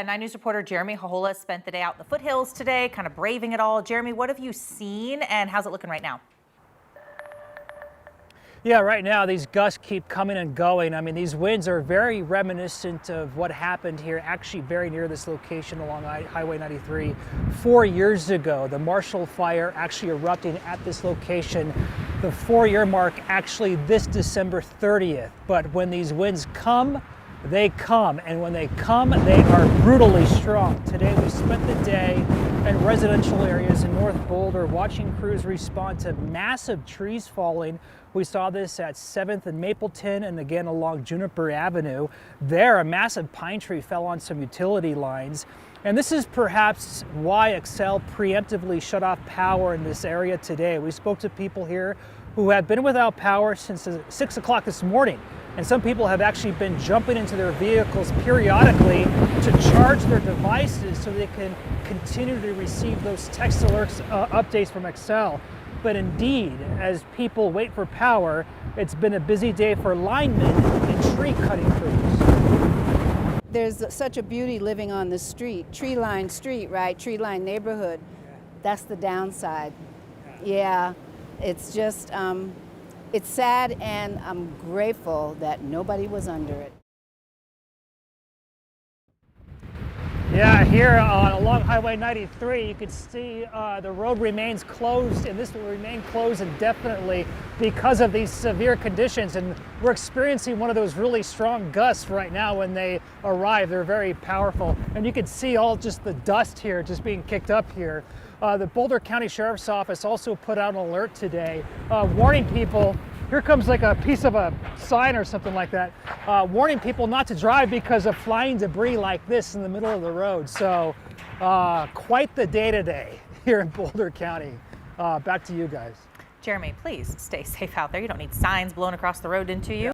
9 News reporter Jeremy Jojola spent the day out in the foothills today, kind of braving it all. Jeremy, what have you seen and how's it looking right now? Yeah, right now these gusts keep coming and going. I mean, these winds are very reminiscent of what happened here, actually very near this location along Highway 93 4 years ago. The Marshall Fire actually erupting at this location, the 4-year mark actually this December 30th. But when these winds come, they come, and when they come, they are brutally strong. Today we spent the day in residential areas in North Boulder watching crews respond to massive trees falling. We saw this at 7th and Mapleton and again along Juniper Avenue. There, a massive pine tree fell on some utility lines. And this is perhaps why Xcel preemptively shut off power in this area today. We spoke to people here who have been without power since 6 o'clock this morning. And some people have actually been jumping into their vehicles periodically to charge their devices so they can continue to receive those text alerts, updates from Xcel. But indeed, as people wait for power, it's been a busy day for linemen and tree cutting crews. There's such a beauty living on the street, tree-lined street, right? Tree-lined neighborhood. That's the downside. Yeah, it's just, it's sad, and I'm grateful that nobody was under it. Yeah, here along Highway 93, you can see the road remains closed, and this will remain closed indefinitely because of these severe conditions. And we're experiencing one of those really strong gusts right now when they arrive. They're very powerful. And you can see all just the dust here just being kicked up here. The Boulder County Sheriff's Office also put out an alert today warning people. Here comes like a piece of a sign or something like that, warning people not to drive because of flying debris like this in the middle of the road. So quite the day today here in Boulder County. Back to you guys. Jeremy, please stay safe out there. You don't need signs blown across the road into you.